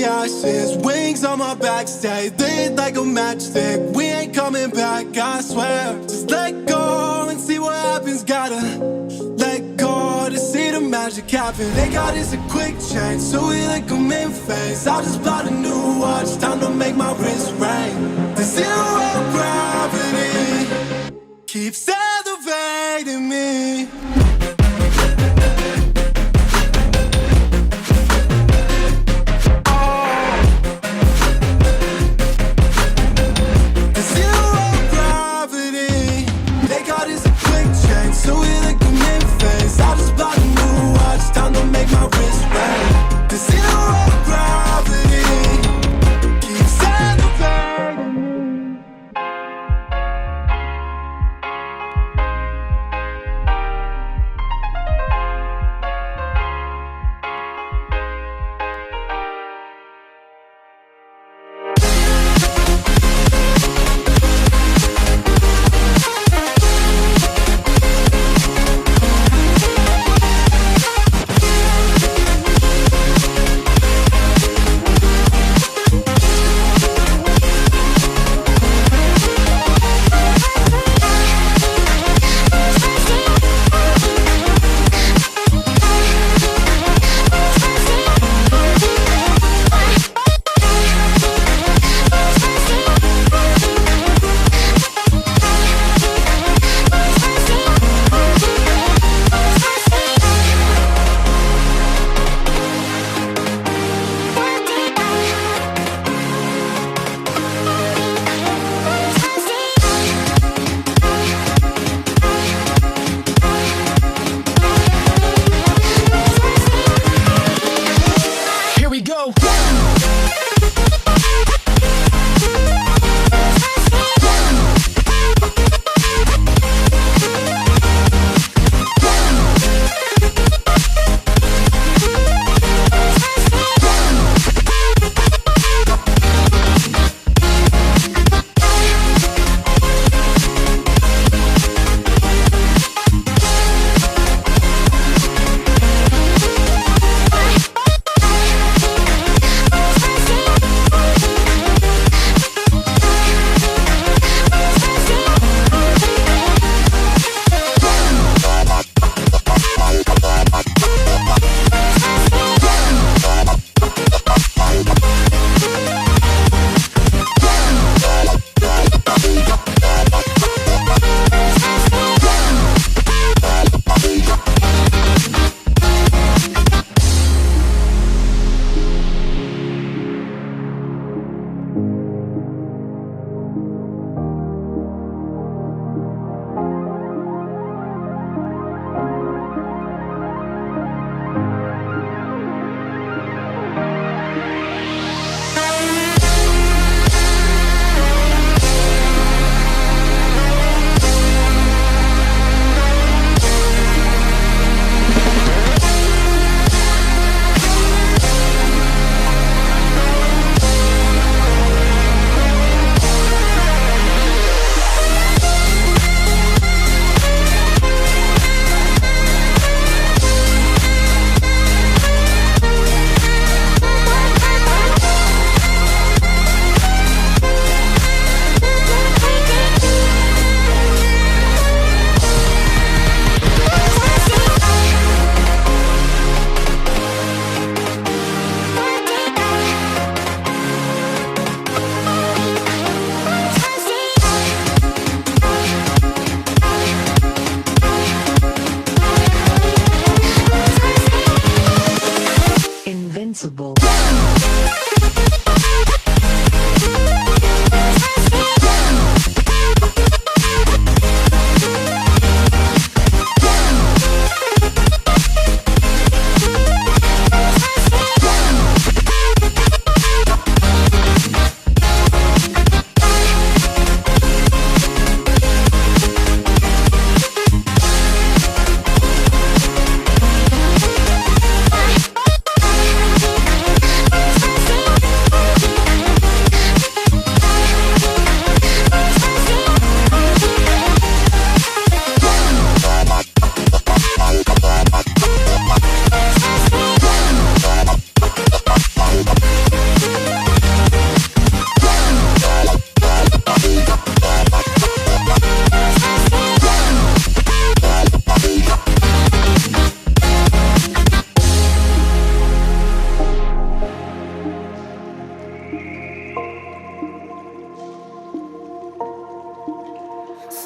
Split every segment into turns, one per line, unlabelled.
the ashes, wings on my back, stay lit like a matchstick. We ain't coming back, I swear. Just let go and see what happens. Gotta let go to see the magic happen. They got us a quick change, so we like them in phase. I'll just buy a new watch, time to make my wrist ring. The zero gravity keeps elevating me.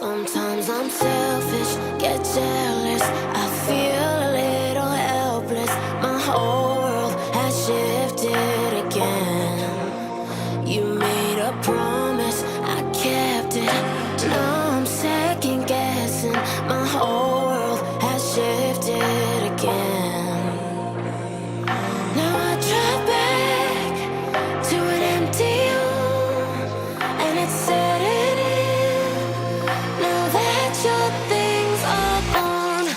Sometimes I'm selfish, get jealous. I feel a little helpless. My whole world has shifted again. You made a promise, I kept it. Now I'm second guessing. My whole world has shifted again. Now I drive back to an empty room, and it's setting in. Now that your things are gone,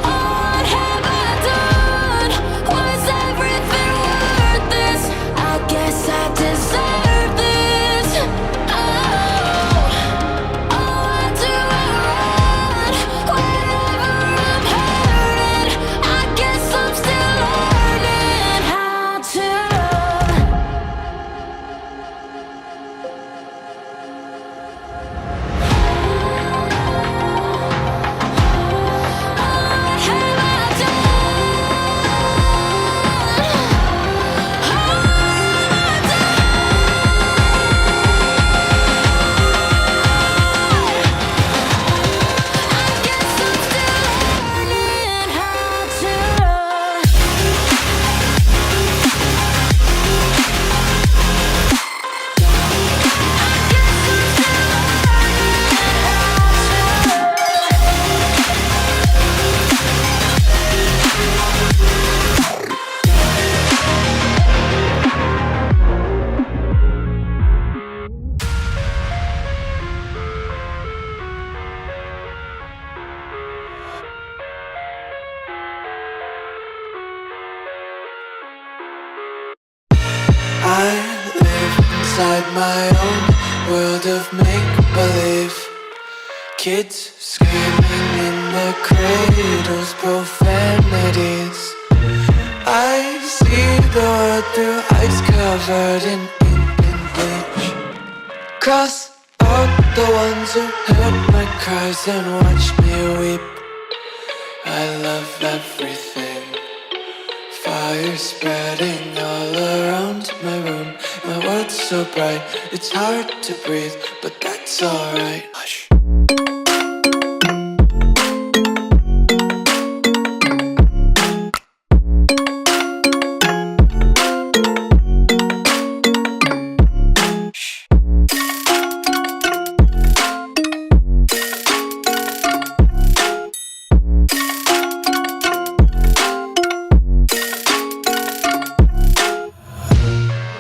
what have I done? Was everything worth this? I guess I deserve this. Why do I run whenever I'm hurting? I guess I'm still learning how to love. What have I
I live inside my own world of make-believe. Kids screaming in their cradles, profanities. I see the world through ice covered in ink and bleach. Cross out the ones who heard my cries and watched me weep. I love everything. Fire spreading all around my room. My world's so bright, it's hard to breathe, but that's alright. Hush.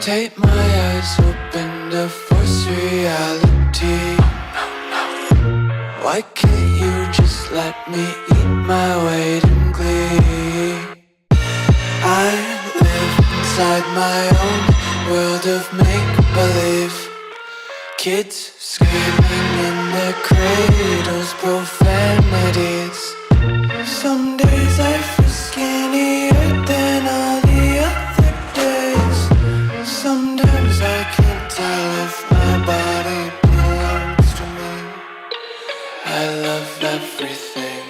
Take my eyes open to force reality. Why can't you just let me eat my weight in glee? I live inside my own world of make-believe. Kids screaming in their cradles, profanities. Some days I feel skinnier than all the other days. Sometimes I can't tell if my body belongs to me. I love everything.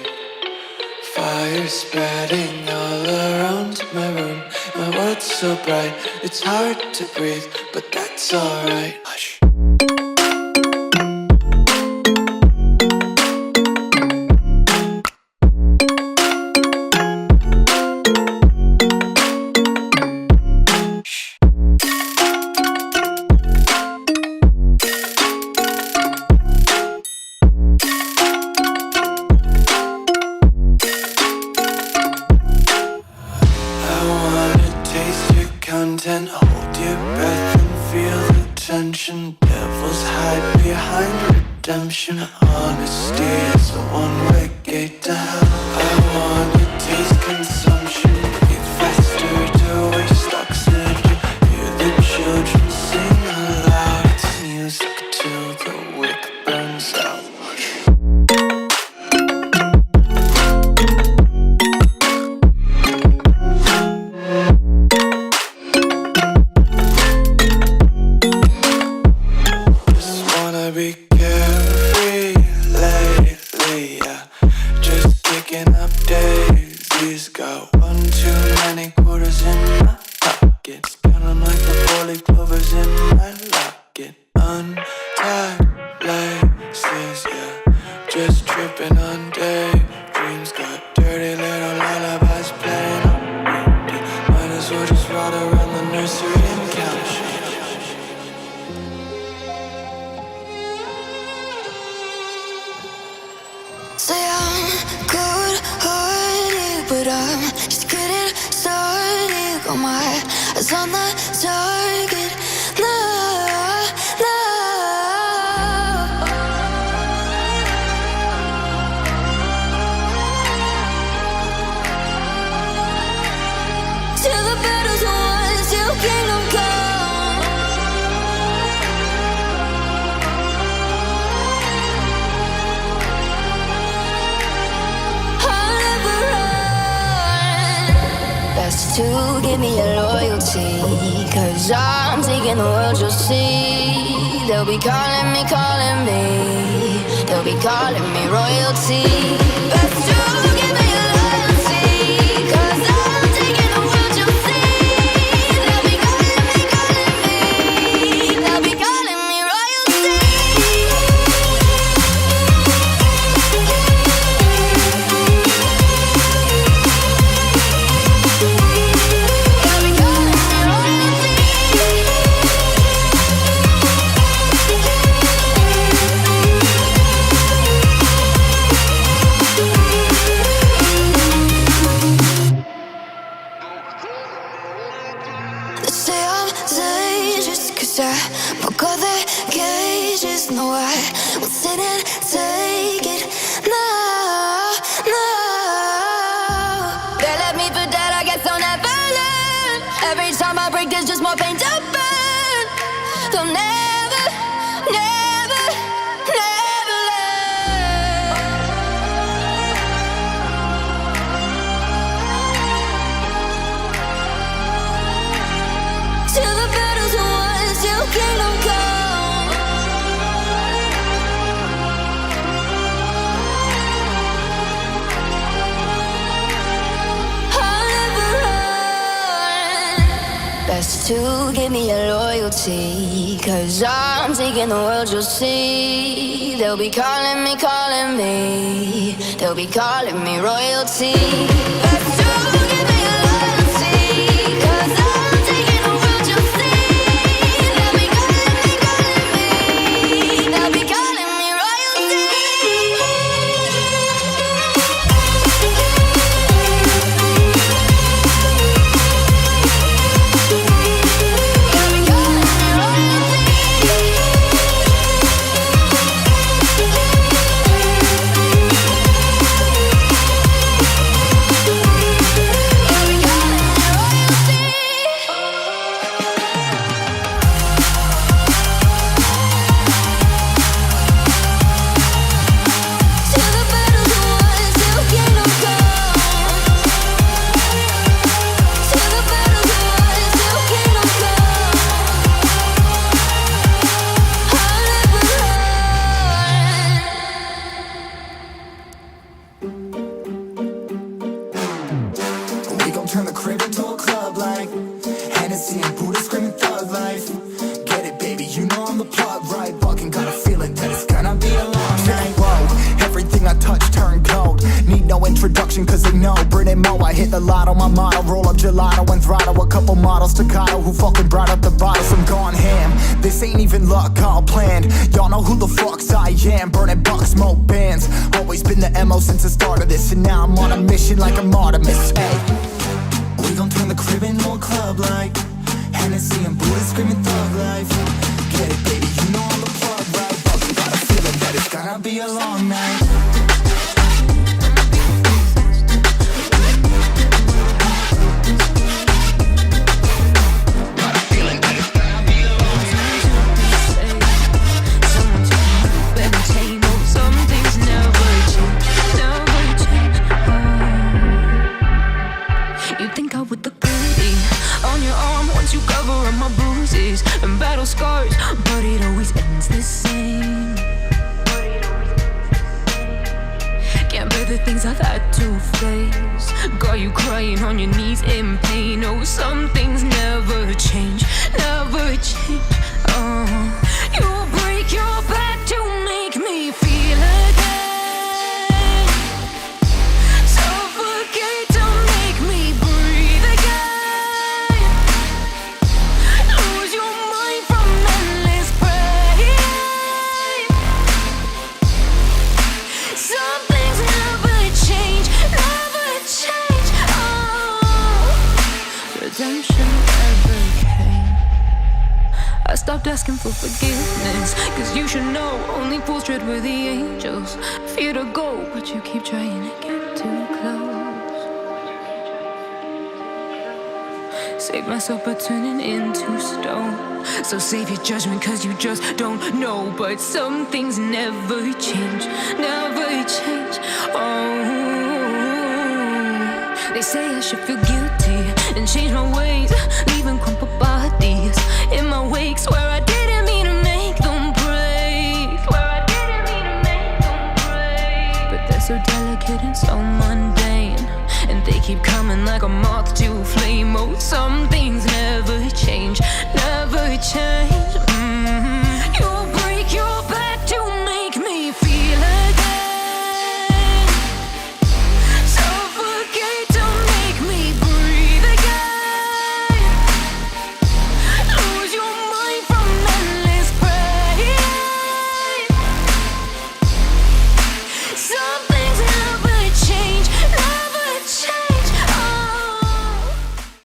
Fire spreading all around my room. My world's so bright, it's hard to breathe, but that's alright. Hush. Content, hold your breath and feel the tension. Devils hide behind redemption. Honesty is a one-way gate to hell. I wanna taste consumption. Breathe faster to waste oxygen. Hear the children sing aloud. It's music till the wick burns out. Be carefree lately, yeah. Just picking up daisies. Got one too many quarters in my pockets. Count 'em like the 4-leaf clovers in my locket. Untied laces, yeah. tripping on daydreams. Got dirty little lullabies playing on repeat. Might as well just ride around the nursery and count sheep.
Say I'm good-hearted, but I'm just getting started. Got my eyes on the target. No, no. Till the battle's won, till kingdom come. Best to give me your loyalty, 'cause I'm taking the world, you'll see. They'll be calling me, they'll be calling me royalty. Best to give me your loyalty, 'cause I'm taking the world, you'll see. They'll be calling me, they'll be calling me royalty. Broke all the cages, no, I won't sit and take it. No, no. They left me for dead, I guess I'll never learn. Every time I break, there's just more pain to burn. They'll never, never, never learn. Till the battle's won, till kingdom come. I'll never run. Best to give me your loyalty, 'cause I'm taking the world, you'll see. They'll be calling me, they'll be calling me royalty. Best to give me your loyalty, 'cause I'm taking the world, you'll see. They'll be calling me, they'll be calling me royalty.
Turn the crib into a club like Hennessy and Buddha screaming thug life. Get it, baby, you know I'm the plug, right? Fucking got a feeling that it's gonna be a long night. Whoa, everything I touch turn cold. Need no introduction, 'cause they know Brit and Mo, I hit the lotto, my motto. Roll up gelato and throttle a couple models staccato who fucking brought up the bottles. I'm gone ham, this ain't even luck, all planned. Y'all know who the fucks I am. Burning bucks, smoke bands. Always been the MO since the start of this, and now I'm on a mission like I'm Artemis. Hey, we gon' turn the crib into a club like Hennessy and Buddha screaming thug life. Get it, baby, you know I'm the plug, right? Fucking got a feeling that it's gonna be a long night.
And battle scars, but it always ends the same. Can't bear the things I've had to face. Got you crying on your knees in pain. Oh, some things never change, never change. Oh, you'll break your back to make me feel again. redemption ever came. I stopped asking for forgiveness, cause you should know only fools tread where the angels fear to go, but you keep trying to get too close. Save myself by turning into stone. So save your judgment cause you just don't know. But some things never change, never change. Oh, they say I should feel guilty and change my ways, leaving crumpled bodies in my wake. Swear I didn't mean to make them break. Swear I didn't mean to make them break. But they're so delicate and so mundane, and they keep coming like a moth to a flame. Oh, some things never change, never change.